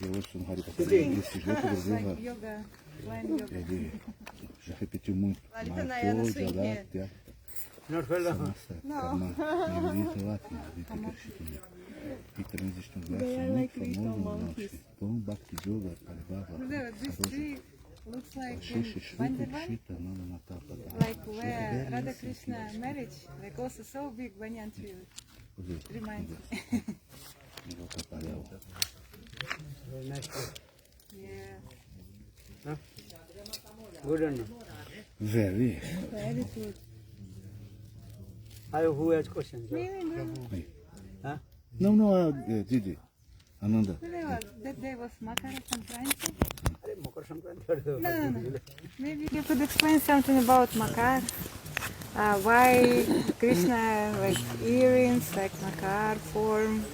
eu ouço no Harikata desse jeito, Gurudeva, ele já repetiu muito. Matou, Jadatya, Samasa, Kama, Nirvita, Atma, Vita Krishna. E também existe um verso muito famoso no nosso Bom Bhakti Yoga, Paribhava, Looks like Shishi, Shruti, Vandavan, Shita, Nana, Mata, Pata. like where Radha Krishna marriage, like also so big banyan tree. Reminds me. Eu vou atrapalhar o... Very nice. Yeah. Huh? Good or not? Very. Very good. Who has questions? Really good. Huh? Não, Didi, Ananda. That day was Makara Sankranti. Makar Sankranti. No. Maybe you could explain something about Makar. Why Krishna like earrings, like Makar form,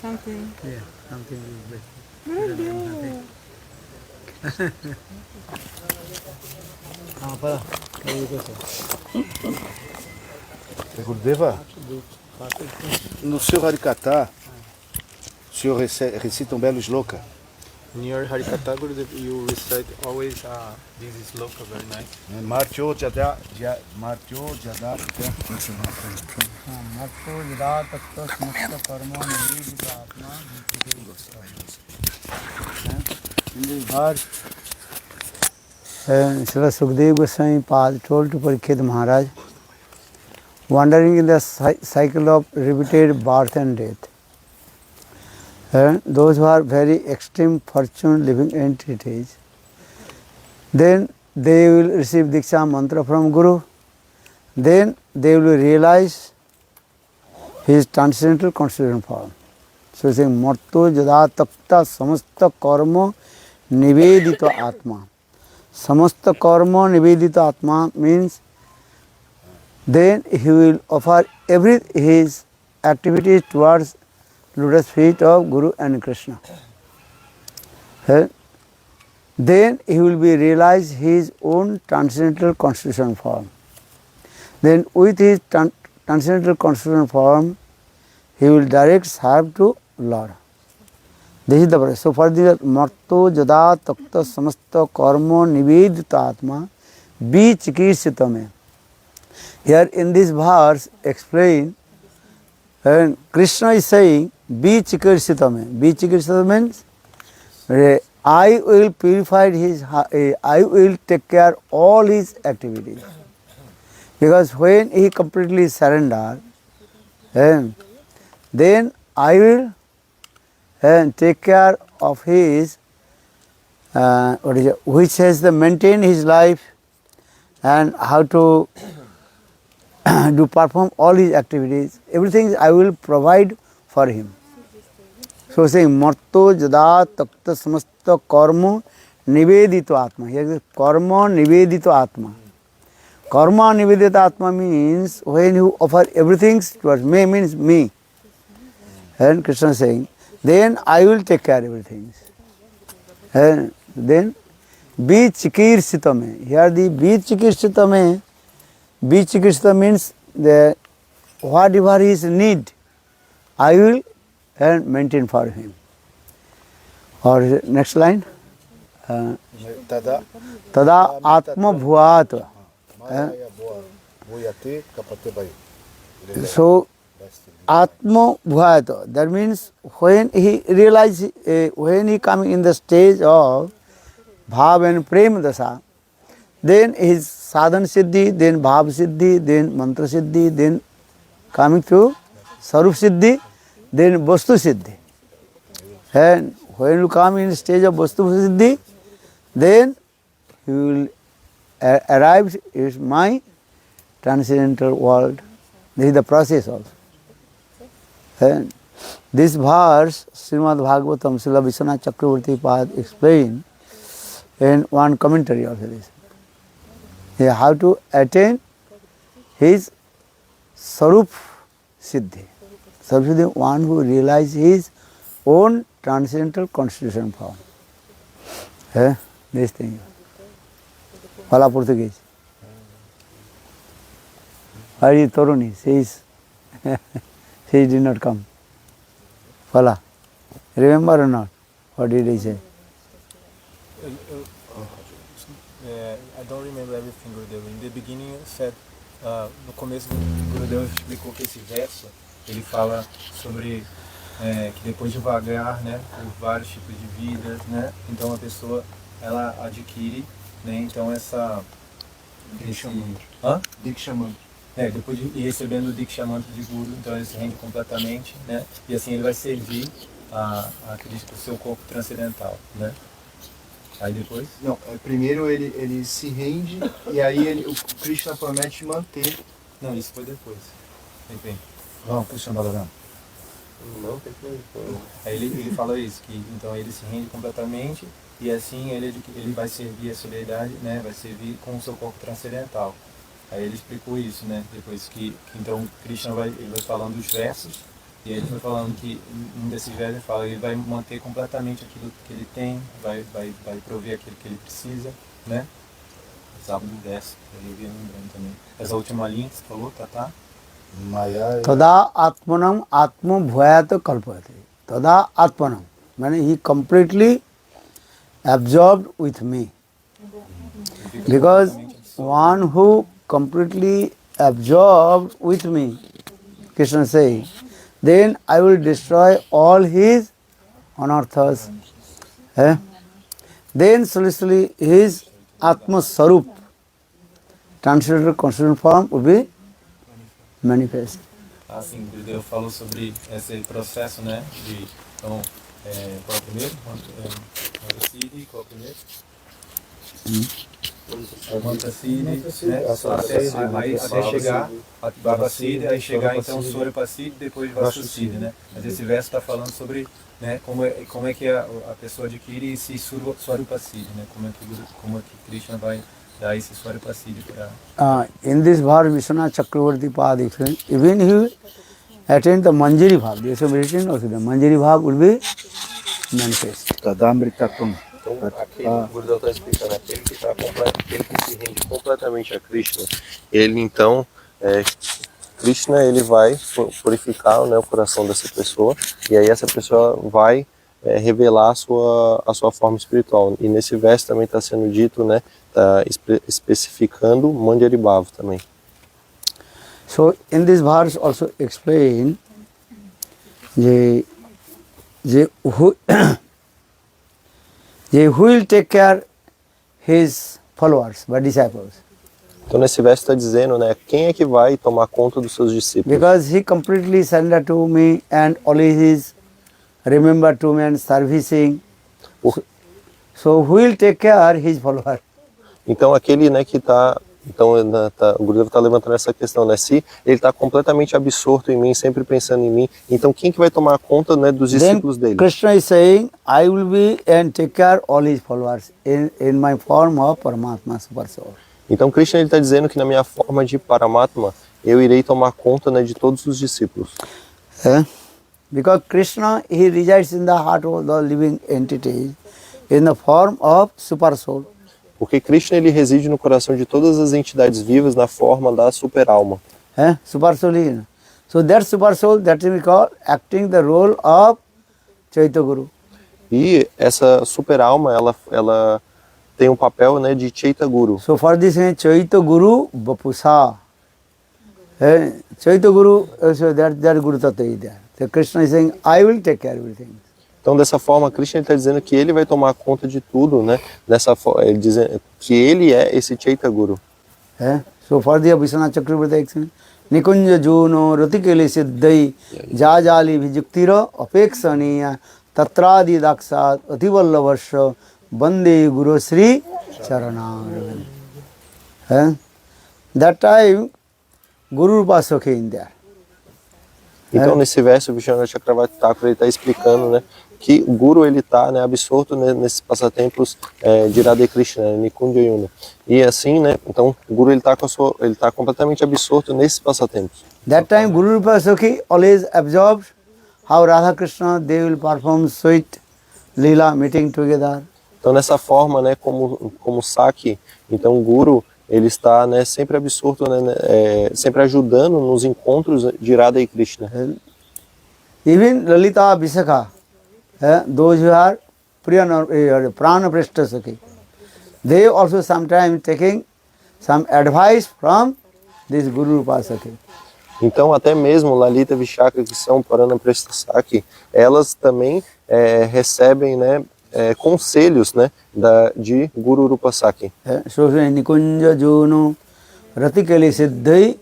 something. Yeah, something like that. Good deal. Pala. There you go, sir. Gurudeva, no seu Harikata, o senhor recita um belo shloka. In your Harikatha, Gurudev, you recite always this sloka, very nice. Martyo Jada, Martyo Jada. Matto yada tatta samasta karma nirvijita atma in this verse, Srila Sukadeva Goswami Pad told to Parikshit Maharaj, wandering in the cycle of repeated birth and death. Those who are very extreme fortune living entities, then they will receive Diksha mantra from Guru, then they will realize his transcendental constituent form. So he is saying, Marto jada takta samasta karma nivedita atma. Samasta karma nivedita atma means then he will offer every his activities towards lotus feet of Guru and Krishna. Then he will be realize his own transcendental constitutional form. Then with his transcendental constitutional form, he will direct serve to Lord. This is the verse. So for this, Marto jada takta samasta karma nivedita atma bi chikirsitame. Here in this verse explain, and Krishna is saying, be chikarsitame. Be chikarsitame means, I will purify his, I will take care all his activities. Because when he completely surrender, then I will take care of his, which has to maintain his life and how to do perform all his activities. Everything I will provide for him. So saying, Marto jada takta samasta karma nivedito atma. Here is karma nivedito atma. Karma nivedita atma means when you offer everything towards me, means me. And Krishna is saying, then I will take care of everything. And then be chikirsitame. Here the be chikirsitame. Be chikirsita means the whatever his need, I will maintain for him. Or next line. Tada Atma bhuat. So Atma bhuat, that means when he realizes, when he coming in the stage of bhav and prema dasa, then his sadhan siddhi, then bhav siddhi, then mantra siddhi, then coming to sarup siddhi, then vastu siddhi. And when you come in the stage of vastu siddhi, then he will arrive is my transcendental world. This is the process also. And this verse, Srimad Bhagavatam, Srila Vishwanath Chakravarti Pad explained in one commentary of this. How to attain his Sarup Siddhi. Sarup Siddhi, one who realizes his own transcendental constitution form. This thing. Fala Portuguese. Where is Toruni? She did not come. Fala. Remember or not? What did he say? I don't remember everything, Gurudev. In the beginning, said, no começo, Gurudev explicou que esse verso, ele fala sobre que depois de vagar, né, por vários tipos de vidas, né, então a pessoa, ela adquire, né, então Diksha Mantra. Depois de ir recebendo o Diksha Mantra de Guru, então ele se rende completamente, né, e assim ele vai servir a Krishna, o seu corpo transcendental, né. Aí depois? Não, primeiro ele se rende e aí o Krishna promete manter. Não, isso foi depois. Entende? Vamos, Krishna Balaram. Não, tem que. Aí ele fala isso, que então ele se rende completamente e assim ele vai servir a sobriedade, né? Vai servir com o seu corpo transcendental. Aí ele explicou isso, né? Depois que então Krishna ele vai falando dos versos e ele foi falando que um desses versos ele fala, ele vai manter completamente aquilo que ele tem, vai prover aquilo que ele precisa, né? Sábado do verso, eu vi lembrando também. Essa última linha que você falou, tá? Maya. Tada atmanam atma bhayata kalpate. Tada atmanam. Meaning he completely absorbed with me. Because one who completely absorbed with me, Krishna saying, then I will destroy all his anarthas. Then slowly his Atma Sarup, translated constituent form, will be manifest. Assim, o Deus falou sobre esse processo, né? De, então, qual é o primeiro? Mantasiddhi, qual é o primeiro? Mantasiddhi, né? Até chegar a Bhavasiddhi, aí chegar então Swarupasiddhi, depois Vasusiddhi, né? Mas esse verso está falando sobre, né, como é que a pessoa adquire esse Swarupasiddhi, né? Como é que Krishna vai dar esse Swarupasiddhi para... In this Bhar Vishwanath Chakravarti Pad explains, even he attained the Manjari Bhav. There is a meditation also, the Manjari Bhav will be manifest. Tadamritatum. Então, aquele o Gurudev está explicando, aquele que se rende completamente a Krishna, ele então, Krishna ele vai purificar, né, o coração dessa pessoa, e aí essa pessoa vai revelar a sua forma espiritual. E nesse verso também está sendo dito, né, está especificando Manjari Bhava também. So in this verse also explain who will take care his followers, but disciples. Então nesse verso está dizendo, né, quem é que vai tomar conta dos seus discípulos? Because he completely surrendered to me and always is remember to me and servicing. So who will take care his followers? Então aquele, né, que está, então o Gurudev está levantando essa questão, né, se ele está completamente absorto em mim, sempre pensando em mim, então quem que vai tomar conta, né, dos discípulos dele? Krishna is saying, I will be and take care all his followers in my form of Paramatma Super Soul. Então Krishna está dizendo que na minha forma de Paramatma, eu irei tomar conta, né, de todos os discípulos. Because Krishna, he resides in the heart of the living entities in the form of Super Soul. Porque Krishna ele reside no coração de todas as entidades vivas na forma da super-alma. Super Soul. So that Super Soul, that we call acting the role of Chaitanya Guru. E essa super-alma, ela tem um papel, né, de Chaitanya Guru. So for this, Chaitanya Guru Vapusa. Chaitanya Guru, so that Guru Tattva is there. So Krishna is saying, I will take care of everything. Então, dessa forma, Krishna está dizendo que ele vai tomar conta de tudo, né? Ele diz que ele é esse Chaitanya Guru. So for the Vishwanath Chakravarti, Nikunja Juno Ratikele Siddhai Jajali Vijuktira Apekshaniya Tatradi Dakshat Ativallavasya Bande Guru Sri Charanam. That time, Guru Rupa in there. Então, nesse verso, o Vishwanath Chakravarti Thakur está explicando, né, que o Guru ele está, né, absorto, né, nesses passatempos de Radha Krishna, né, Nikunja Yuna. E assim, né, então o Guru ele está completamente absorto nesses passatempos. That time Guru Rupa Sakhi always absorbed how Radha Krishna they will perform sweet lila meeting together. Então nessa forma, né, como Sakhi, então o Guru ele está, né, sempre absorto, né, sempre ajudando nos encontros de Radha e Krishna. Even Lalita Visakha, those who are Prana Prishta Sakhi. They also sometimes taking some advice from this Guru Rupa Sakhi. Então, até mesmo Lalita Vishaka, que são Parana Prishta Sakhi, elas também recebem, né, conselhos, né, de Guru Rupa Sakhi. Shoshe Nikunja Jono Ratikali Siddhai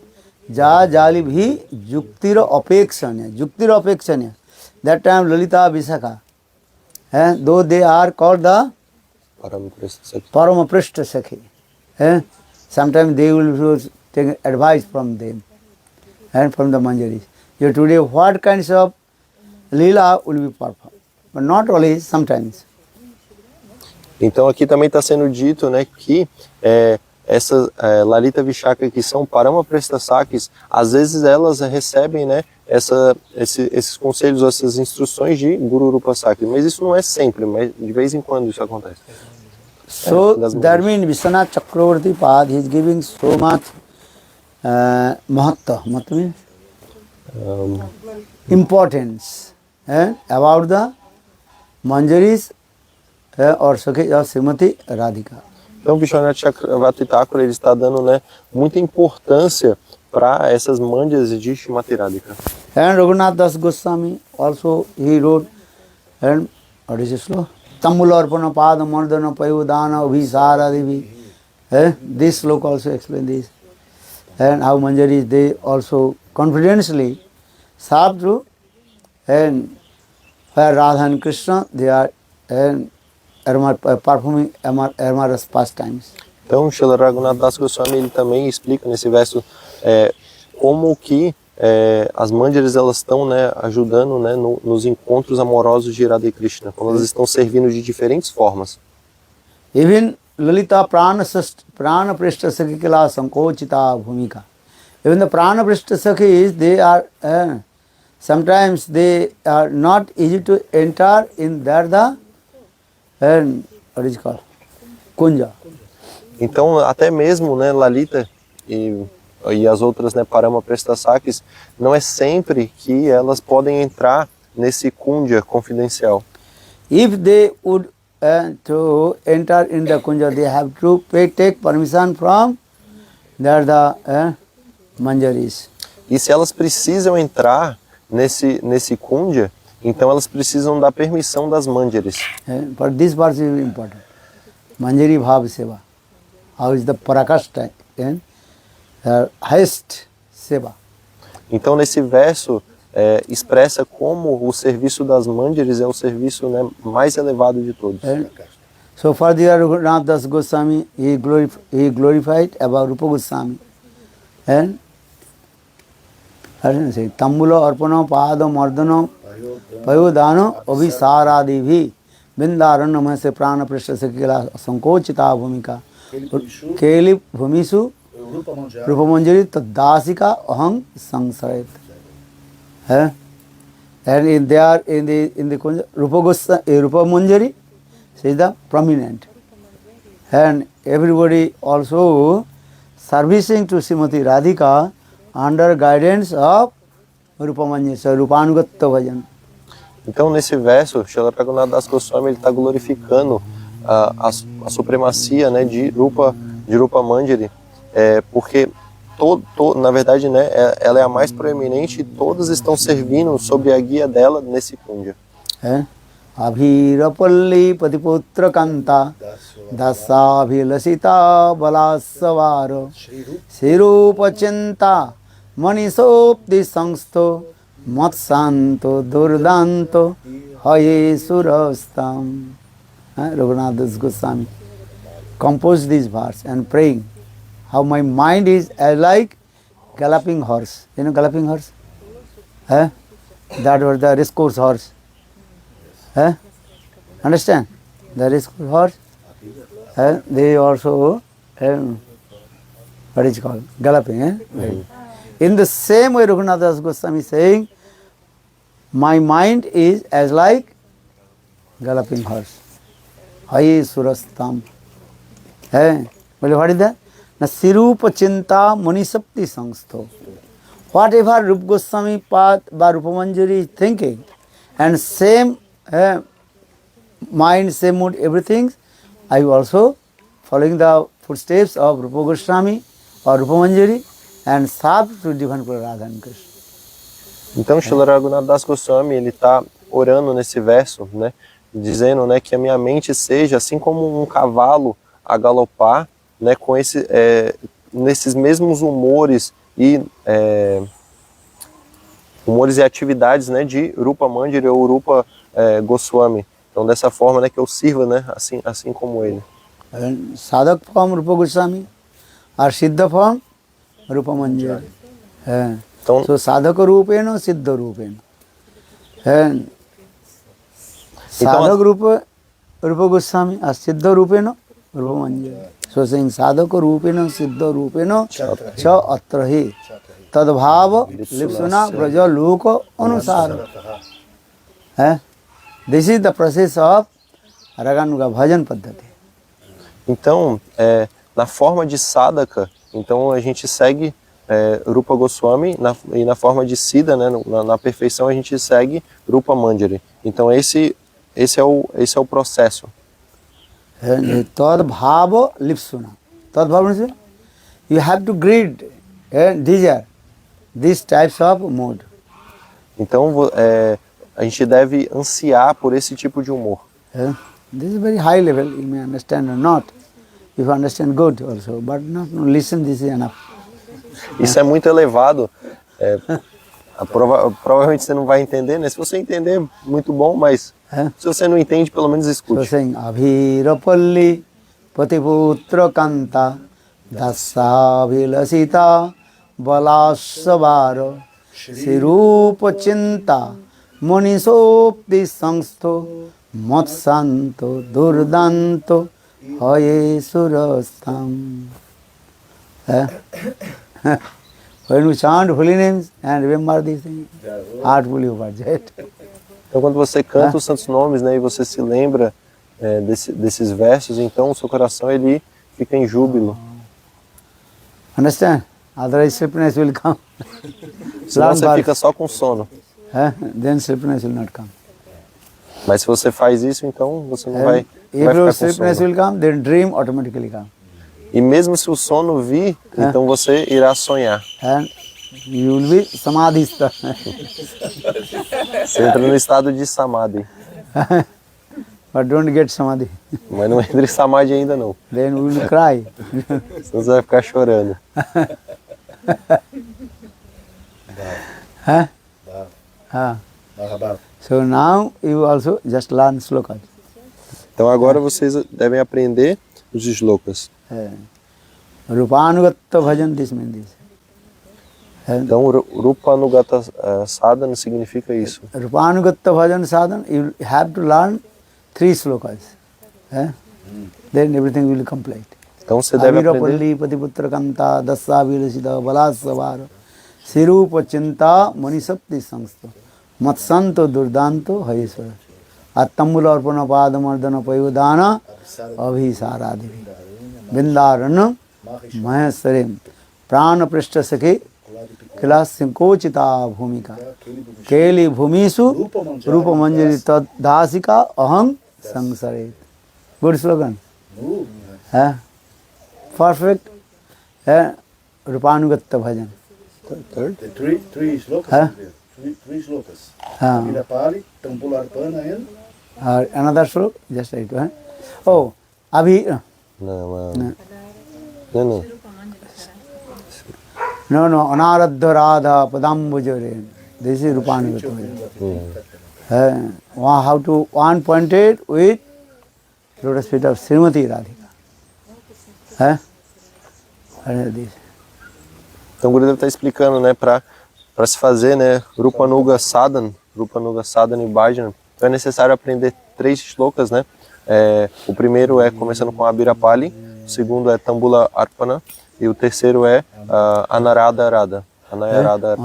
Ja Jali Bhi Juktira Apekshanya. Juktira Apekshanya. That time Lalita Vishaka. Though they are called the Parama Prishta Sakhi. Sometimes they will take advice from them and from the Manjaris. Today what kinds of Leela will be performed, but not always, sometimes. Então aqui também está sendo dito, né, que essas Lalita Vishaka, que são Parama Prishta Sakhis, às vezes elas recebem, né, esses conselhos, essas instruções de Guru Rupa Sakhi, mas isso não é sempre, mas de vez em quando isso acontece. So that means Vishwanath Chakravarti Pad, he is giving so much mahatta. Mahatta means importance about the Manjaris or Sakhi or Srimati Radhika. Então Vishwanath Chakravarti Thakur, ele está dando, né, muita importância para essas manjas de Srimati Radhika. And Raghunath Das Goswami also he wrote, and what is this sloka? Tambularpana pada mardana payudana abhisara devi. This sloka also explains this. And how Manjaris, they also confidently serve to, and where Radha and Krishna, they are performing amorous pastimes. Então, Srila Raghunath Das Goswami, ele também explica nesse verso como que as manjaris, elas estão, né, ajudando, né, nos encontros amorosos de Radha e Krishna, como elas estão servindo de diferentes formas. Even Lalita Prana Prishta Sakhi Kila Sankochita Bhumika. Even the Prana Prishta Sakhis, they are sometimes they are not easy to enter in there the what is it called? Kunja. Então, até mesmo, né, Lalita e as outras, né, Parama Prishta Sakhis, não é sempre que elas podem entrar nesse kunja confidencial. If they would to enter in the kunja, they have to take permission from the Manjaris. E se elas precisam entrar nesse kunja, então elas precisam da permissão das manjaris. But this verse is important. Manjari Bhav Seva. How is the Parakashta? Highest Seva. Então nesse verso expressa como o serviço das manjaris é o serviço, né, mais elevado de todos. So further Raghunath Das Goswami, he glorified about Rupa Goswami. And say Tambula Arpana Pada Mardana Payodana Abhisaradivi Bindarana Mahase Prana Prishta Sakila Sankochita Bhumika Keli Bhumisu Rupa Manjari Tadasika Aham Sangsarayat. And in there in the Rupa Manjari, she is the prominent. And everybody also servicing to Srimati Radhika under guidance of Rupa Manjari, so Rupanugatta Bhajan. Então nesse verso, Srila Raghunath Das Goswami, ele está glorificando a supremacia, né, de Rupa Manjari, porque na verdade, né, ela é a mais proeminente e todas estão servindo sob a guia dela nesse kunja. Abhirapalli patiputra kanta dasabhilasita balasavaro sirupachinta manisopti sangsto matsanto durdanto haye surastam. Raghunath Das Goswami composed this verse and praying how my mind is like galloping horse. You know galloping horse? That was the racecourse horse. Understand? The racecourse horse. They also what is it called? Galloping. In the same way, Raghunath Das Goswami is saying, my mind is as like galloping horse. Haye surastam. What is that? Na sirupa chinta manisapti sangstho. Whatever Rupa Goswami Pad by Rupa Manjari is thinking, and same mind, same mood, everything. I also following the footsteps of Rupa Goswami or Rupa Manjari and serve to divine Radha and Krishna. Então, Srila Raghunath Das Goswami, ele está orando nesse verso, né, dizendo, né, que a minha mente seja assim como um cavalo a galopar, né, com nesses mesmos humores e atividades, né, de Rupa Manjari ou Rupa Goswami. Então, dessa forma, né, que eu sirva, né, assim como ele. Sadhak form Rupa Goswami or Siddha form Rupa Manjari. Então, so Sadhaka Rupena, Siddha Rupena. Sadhaka Rupa Goswami or Siddha Rupena Rupa Manjari. So saying Sadhaka Rupena, Siddha Rupena Cha Atrahi Tadbhava Lipsuna Braja Loka Anusara. This is the process of Raganuga Bhajan Paddhati. Então, na forma de sadhaka, então a gente segue Rupa Goswami e na forma de Siddha, né, na perfeição a gente segue Rupa Manjari. Então esse é o processo. Tad bhava lipsuna. Tad bhava means you have to greed, desire these types of mood. Então a gente deve ansiar por esse tipo de humor. This is very high level, you may understand or not. If you understand good also, but not listen, this is enough. Isso é muito elevado. Provavelmente você não vai entender, né? Se você entender, muito bom, mas se você não entende, pelo menos escute. So saying, Abhirapalli Patiputra Kanta Dasa Vilasita Balasavara Sirupa Chinta Munisopti Sangstho Matsanto Durdanto Haye Surastam. When we chant holy names and remember these things, heartfully you budget. Então, quando você canta os santos nomes, né, e você se lembra desses versos, então o seu coração ele fica em júbilo. Understand? Otherwise sleepiness will come. Senão você fica só com sono. Then sleepiness will not come. Mas se você faz isso, então você não vai If your ficar com sleepiness sono. will come, then dream automatically come. E mesmo se o sono vir, então você irá sonhar. And you will be samadhista. Você entra no estado de samadhi. But don't get samadhi. Mas não entra em samadhi ainda não. Then we will cry. Senão você vai ficar chorando. So now you also just learn slokas. Então agora vocês devem aprender os shlokas. Rupanugatta bhajan, this means this. Então Rupanugata Sadhana significa isso. Rupanugatta bhajan sadhana, you have to learn 3 slokas. Then everything will complete. Então você deve aprender. Avirapalli patiputra kanta dasa vilasita balasavara sirupa chinta manisapti sangsta matsanto durdanto hayeswara attambula arpana padamardana payodana abhisaradevi bindarana maheswarim prana prishta sakhe kilasinkochita bhumika keli bhumisu rupa manjari tad dasika aham sangsaret. Good slogan. Perfect. Rupanugatta bhajan. The three slokas. Three slokas. Abhirapalli, Tambularpana and Another slok, just right. Oh, Abhi. Não. No, Anaradha Radha Padambujare. This is Rupanugatta bhajan. How to one pointed with lotus feet of Srimati Radhika. Então o Gurudev está explicando, né, para se fazer, né, Rupanuga Sadhana e Bhajan, então é necessário aprender 3 shlokas, né? O primeiro é começando com Abhirapalli, o segundo é Tambula Arpana e o terceiro é Anarada Radha. Anaradha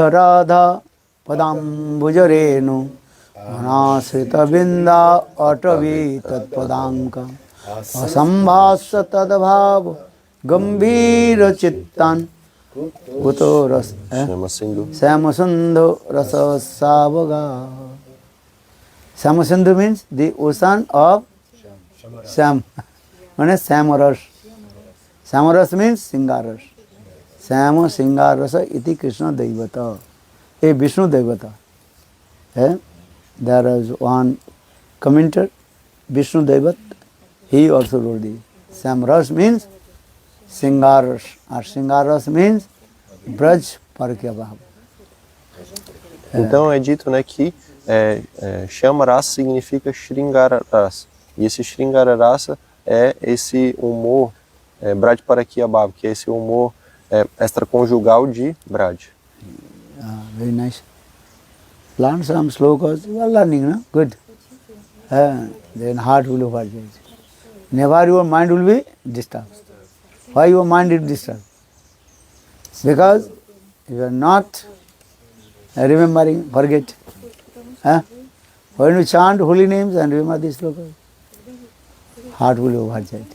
Radha Padambujarenu Anasrita Binda Atavi Tatpadanka Asambhasa Tadabhava Gambhira Chittan Kuto Syamasindhu Rasa Savaga. Shama Sindhu means the ocean of Sham. Samaras. Samaras means Singaras. Sama Singarasa iti Krishna Daivata. A Vishnu Daivata. There is one commentator, Vishnu Daivat, he also wrote this. Samaras means Singaras. Or Singaras means Braj Parakya Bhava. Então é dito, né, que Shamarasa significa Shringararasa. E esse Shringararasa é esse humor Braj Parakya Bhava, que é esse humor extraconjugal de Braj. Very nice. Learn some slokas, you are learning, no? Good. Then heart will overjoy. Never your mind will be disturbed. Why your mind is disturbed? Because you are not remembering, forget. When you chant holy names and remember these slokas, heart will overjoy.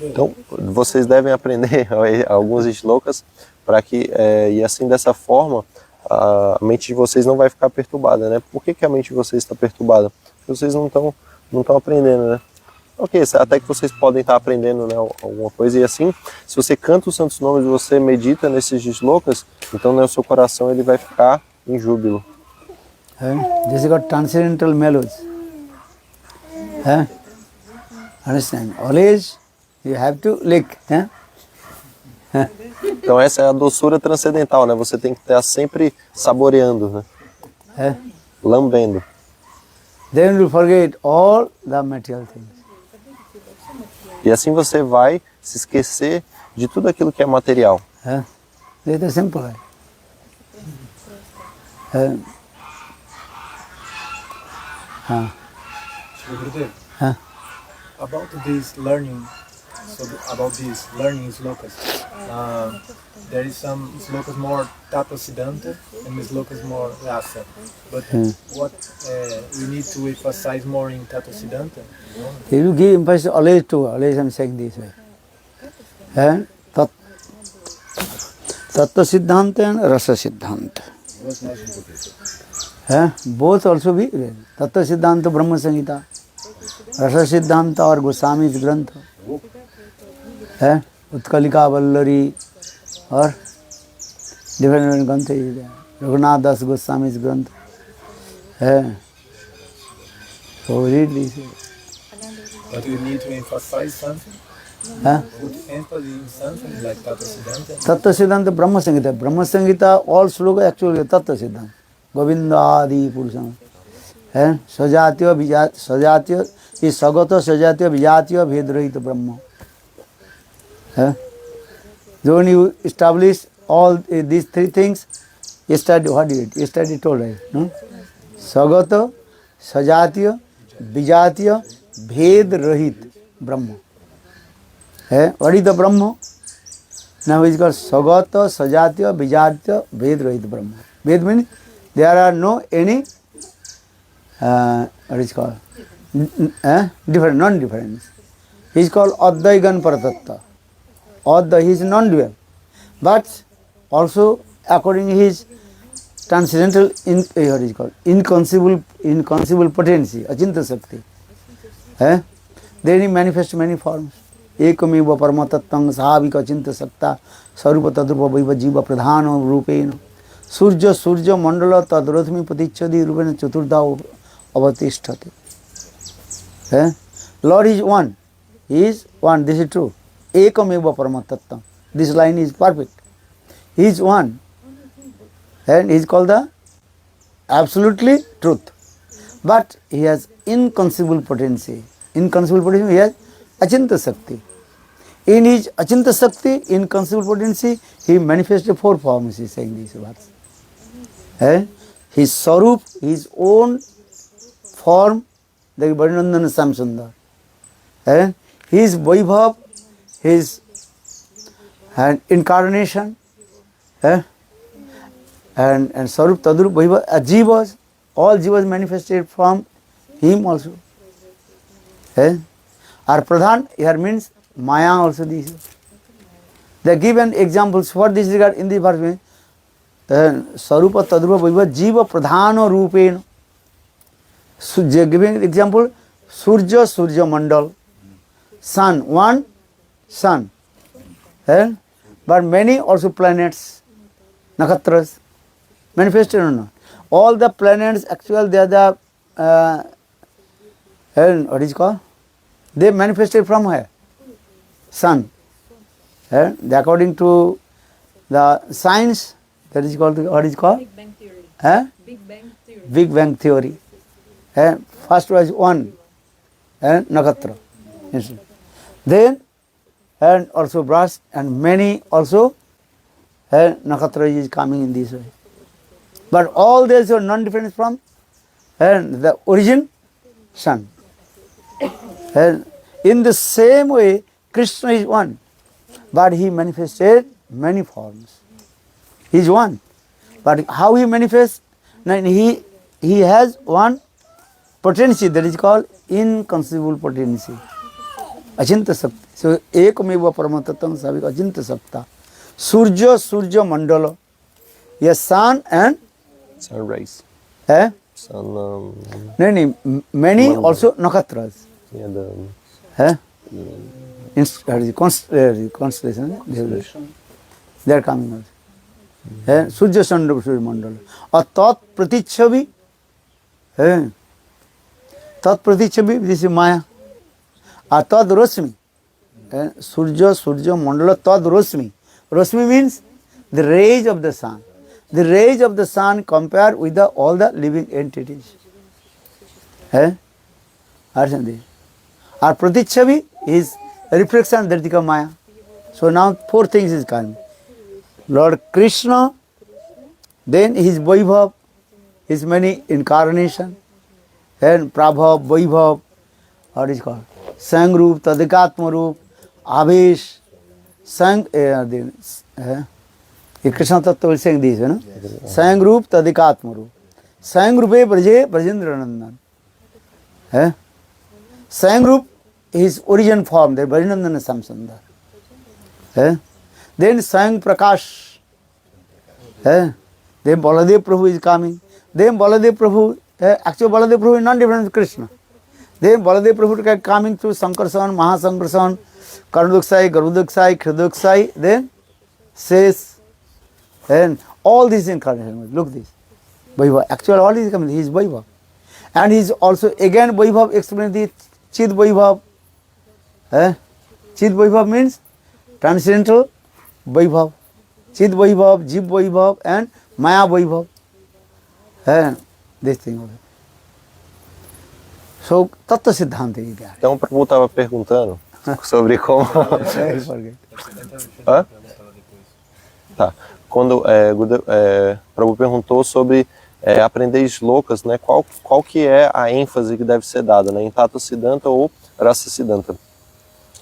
Então, vocês devem aprender alguns shlokas para que, e assim dessa forma, a mente de vocês não vai ficar perturbada, né? Por que a mente de vocês está perturbada? Porque vocês não estão aprendendo, né? Ok, até que vocês podem estar aprendendo, né, alguma coisa, e assim, se você canta os santos nomes e você medita nesses shlokas, então, né, o seu coração ele vai ficar em júbilo. This is got transcendental melodies. Understand? Always you have to lick. Então essa é a doçura transcendental, né? Você tem que estar sempre saboreando, né? Lambendo. Then you forget all the material things. E assim você vai se esquecer de tudo aquilo que é material. It is simple. About this learning, slokas, there is some slokas more Tattva Siddhanta and slokas more Rasa. But what we need to emphasize more in Tattva Siddhanta? If you give emphasis always I'm saying this way. Tattva Siddhanta and Rasa Siddhanta. Both also be read. Tattva Siddhanta Brahma Samhita, Rasa Siddhanta or Goswami's Grantha, Utkalika Vallari or different Grantha is there. Raghunath Das Goswami's Grantha. So read this. But we need to emphasize something. Put emphasis in something like Tattva Siddhanta. Tattva Siddhanta Brahma Samhita. Brahma Samhita, all sloka actually Tattva Siddhanta. Govinda Adi Purusham. Sajatya Vijat, Sajatya is Sagata Sajatya Vijatya Vedrahita Brahma. When you establish all these three things, yesterday, what did it? Yesterday told us, no? Sagata, Sajatya, Vijatya, Vedrahit Brahma. What is the Brahma? Now it is called Sagata, Sajatya, Vijatya, Vedrahit Brahma. Ved means there are no any what is called different, non-difference. He is called Advaigan Paratattva. Adva, he is non-dual, but also according to his transcendental what is called inconceivable potency, Achinta Sakti. Then he manifests many forms. Ekameva Paramatattvang Sahavika Achinta Sakta Sarupa Tadrupa Vaiva Jiva Pradhana Rupena Surja Mandala Tadratmi Patichadi Rupena Chaturda Avatishthate. Lord is one. He is one. This is true. Ekameva Paramatattvang. This line is perfect. He is one. And he is called the absolutely truth. But he has inconceivable potency. Inconceivable potency, he has Achinta Sakti. In his Achinta Sakti, inconceivable potency, he manifested four forms, he is saying these words. His Sarup, his own form, the Varinandana Samsundar. His Vaibhav, his incarnation, and Sarup Tadrup Vaibhav, Jivas, all Jivas manifested from him also. Our Pradhan here means Maya also this. They are given examples for this regard in the verse. Sarupa Tadrupa Vaibhav Jiva Pradhana Rupena. Giving example, Surya, Surya Mandal, sun, one sun. But many also planets, nakhatras, manifested or not. All the planets, actually they are the, what is it called? They manifested from where? Sun. According to the science, that is called, what is it called? Big Bang Theory. Big Bang Theory. Big Bang Theory. First was one, nakatra. Then, and also brass, and many also, nakatra is coming in this way. But all these are non-different from the origin, sun. And in the same way, Krishna is one, but he manifested many forms. He is one. But how he manifests? He has one potency that is called inconceivable potency. Achinta Sakta. So, Ekameva Paramatattam Savik Achinta Sakta. Surya, Surya Mandala. Yes, sun and Sun rays. sun. Many Mandala. also nakatras. Yeah, the Constellation. They are coming also. Surya Chandra Surya Mandala. A Tat Pratichavi. Tat Pratichavi, this is Maya. A Tad Rosmi. Surya, Surya Mandala, Tad Rosmi. Rosmi means the rays of the sun. The rays of the sun compared with all the living entities. Our Pratichavi is a reflection that is Maya. So now four things is coming. Lord Krishna, then his Vaibhav, his many incarnation, and Prabhav, Vaibhav, what is called? Sangrup, Tadikatma Rup, Avesh, Sang, Krishna Tattva will sing this, you know? Sangrup, Tadikatma Rup. Sangrupe Braje, Brajendra Nandan. Sangrup is origin form, the Brajendra Samsundar. Then Sang Prakash. Then Baladev Prabhu is coming. Then Baladev Prabhu, actually Baladev Prabhu is not different from Krishna. Then Baladev Prabhu is coming through Sankarsan, Mahasankarsan, Karnaduksai, Garuduksai, Kriduksai, then says, and all these incarnations, look this. Vaibhav, actually all is coming, he is Vaibhav. And he is also again Vaibhav explained the Chid Vaibhav. Chid Vaibhav means transcendental Vaibhav. Chid Vaibhav, Jiv Vaibhav and Maya Vaibhav. This thing. So, Tattva Siddhanta is there. Então, o Prabhu estava perguntando sobre como... Hã? Tá. Quando Prabhu perguntou sobre aprender shlokas, né? Qual que é a ênfase que deve ser dada, né? Em Tattva Siddhanta ou Rasa Siddhanta.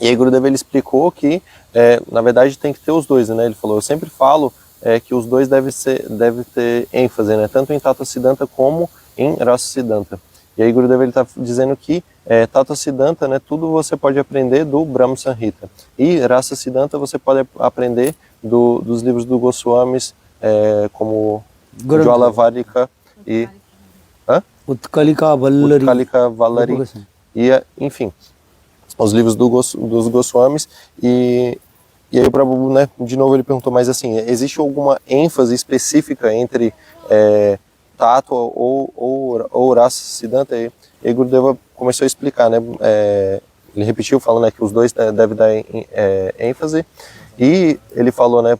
E aí Gurudev ele explicou que, na verdade, tem que ter os dois, né? Ele falou, eu sempre falo que os dois devem ter ênfase, né? Tanto em Tattva Siddhanta como em Rasa Siddhanta. E aí Gurudev ele está dizendo que Tattva Siddhanta, né? Tudo você pode aprender do Brahma Samhita. E Rasa Siddhanta você pode aprender dos livros do Goswamis, como Jwalavarika e... Utkalika Vallari. E, enfim, os livros dos Goswamis. E aí o Prabhu, né, de novo ele perguntou, mas assim, existe alguma ênfase específica entre Tattva ou Rasa Siddhanta? E aí Gurudeva começou a explicar, né, ele repetiu falando, né, que os dois devem dar ênfase, e ele falou, né,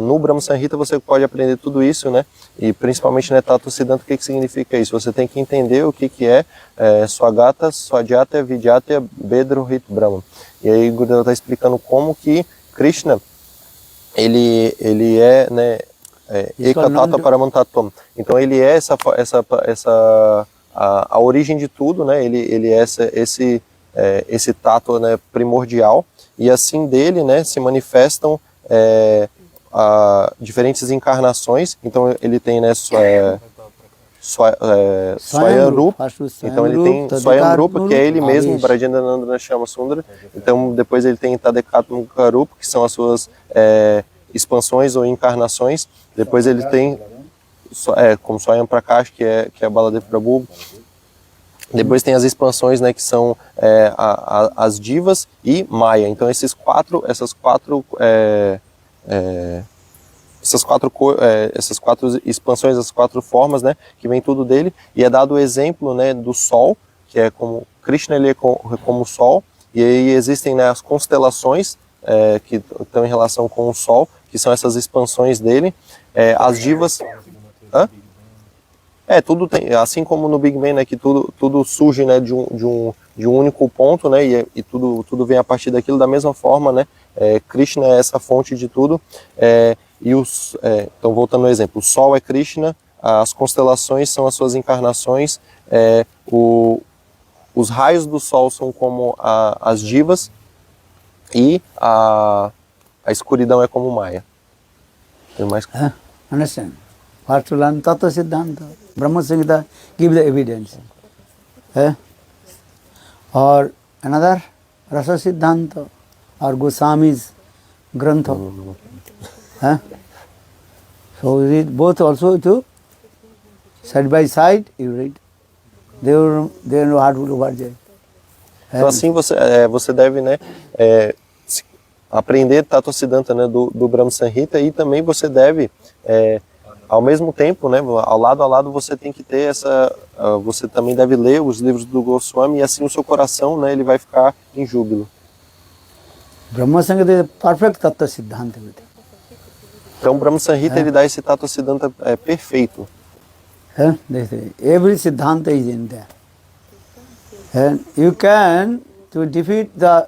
no Brahma Samhita você pode aprender tudo isso, né, e principalmente, né, Tattva Siddhanta, o que significa isso? Você tem que entender o que é Swagata, Swadhyata, Vidyata, Bedrohit Brahma. E aí Gurudeva está explicando como que Krishna, ele é, né, Ekatata Paramantattvam. Então ele é a origem de tudo, né, ele é esse tato, né, primordial, e assim dele, né, se manifestam diferentes encarnações. Então ele tem, né, Swayam Rupa, então ele tem Swayam Rupa, que é ele mesmo, Brajendanandana Shama Sundara. Então depois ele tem Tadekatma Rupa, que são as suas expansões ou encarnações. Depois ele tem como Swayam Prakash, que é Baladev Prabhu. Depois tem as expansões, né, que são as divas e Maya. Então essas quatro expansões, as quatro formas, né, que vem tudo dele, e é dado o exemplo, né, do Sol, que é como Krishna, ele é como o Sol, e aí existem, né, as constelações que estão em relação com o Sol, que são essas expansões dele, as divas. Tudo tem, assim como no Big Bang, né, que tudo surge, né, de um único ponto, né, e tudo vem a partir daquilo. Da mesma forma, né, Krishna é essa fonte de tudo. Então, voltando ao exemplo, o Sol é Krishna, as constelações são as suas encarnações, os raios do Sol são como as divas, e a escuridão é como Maya. Tem mais? Understand? What to learn? Tattva Siddhanta. Brahma Samhita give the evidence. Or another Rasa Siddhanta or Goswami's Grantha. So you read both also too. Side by side you read. They know how to do what they. Então assim você deve, né, aprender Tattva Siddhanta, né, do Brahma Samhita, e também você deve ao mesmo tempo, né, ao lado você tem que ter você também deve ler os livros do Goswami, e assim o seu coração, né, ele vai ficar em júbilo. Brahma Samhita is perfect Tattva Siddhanta. Então Brahma Samhita ele dá esse Tattva Siddhanta perfeito. Every Siddhanta is in there. And you can, to defeat the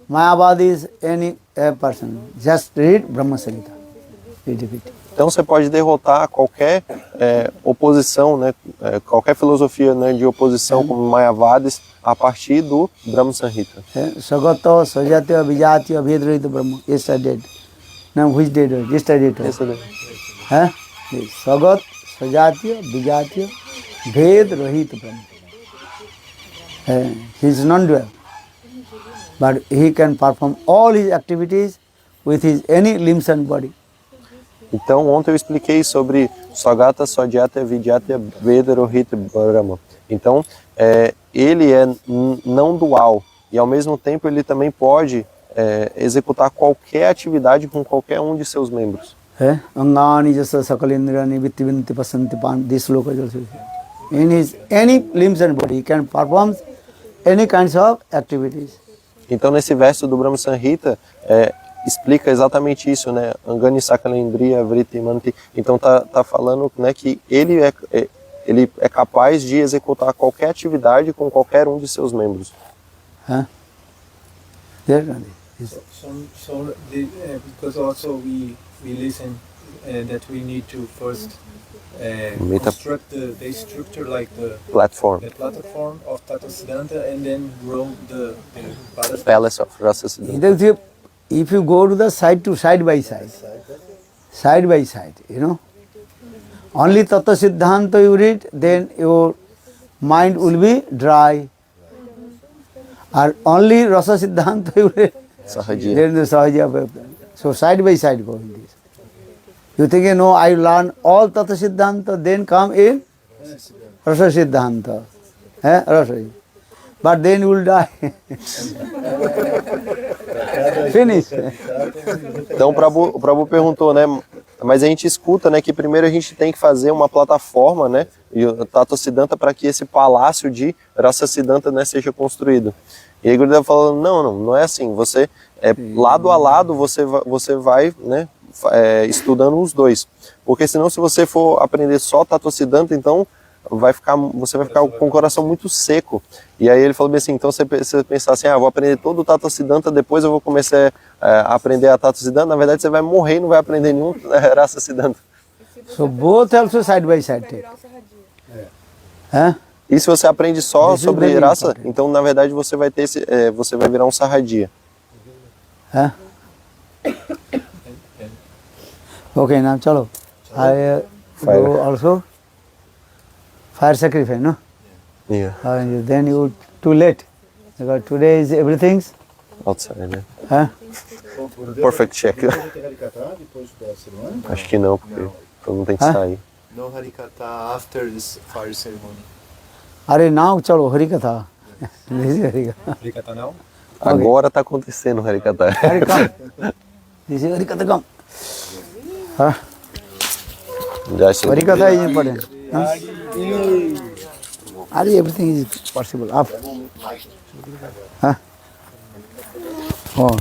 Mayavadis, any person, just read Brahma Samhita. You defeat. Então você pode derrotar qualquer oposição, né, qualquer filosofia, né, de oposição como Mayavadis a partir do Brahma Samhita. Sagato, Sajatya, Vijatya, Vedrahita Brahma. Yesterday. Now which day? Yesterday. Sagat, Sajatya, Vijatya, Vedrahita Brahma. He is non-dual. But he can perform all his activities with his any limbs and body. Então, ontem eu expliquei sobre Sagata, Sodhyata, Vidyata, Veda, Rohita, Brahma. Então, ele é não dual, e ao mesmo tempo ele também pode executar qualquer atividade com qualquer um de seus membros. Angani jasa sakalindrani vittivinti pasanti pan. This sloka also. In his any limbs and body, he can perform any kinds of activities. Então, nesse verso do Brahma Samhita, explica exatamente isso, né? Angani Sakalendriya Vritti Manti. Então tá falando, né, que ele é capaz de executar qualquer atividade com qualquer um de seus membros. Because also we listen that we need to first construct the base structure, like the platform of Tattva Siddhanta, and then grow the palace of Rasa Siddhanta. If you go to the side by side, you know, only Tattva Siddhanta you read, then your mind will be dry. Or only Rasa Siddhanta you read, then the Sahaja. So side by side go in this. You think, no, I learn all Tattva Siddhanta, then come in Rasa Siddhanta. Rasa. But then you will die. Finish. Então o Prabhu perguntou, né, mas a gente escuta, né, que primeiro a gente tem que fazer uma plataforma, né, e o Tattva Siddhanta, para que esse palácio de Rasa Siddhanta, né, seja construído. E aí o Gurudeva falando, não é assim, você lado a lado você vai, né, estudando os dois, porque senão se você for aprender só Tattva Siddhanta, então você vai ficar com o coração muito seco. E aí ele falou bem assim, então você pensar assim, vou aprender todo o Tattva Siddhanta, depois eu vou começar a aprender a Tattva Siddhanta, na verdade você vai morrer e não vai aprender nenhum Rasa Siddhanta. So both also side by side take. E se você aprende só sobre Rasa, então na verdade você vai ter você vai virar um Sahajiya. Okay, now chalo. I go also. Fire sacrifice, no? Yeah. Then you too late. Because today is everything's outside, né? Perfect check. Acho que não, porque todo mundo tem que sair. No Harikata after this fire ceremony. Are now chalo Harikatha. This is Harikatha. Harikatha não? Agora está acontecendo o Harikatha. Harikatha. This is Harikatha come. Huh? Harikatha is important. Ari, everything is possible. Up. Huh? Oh.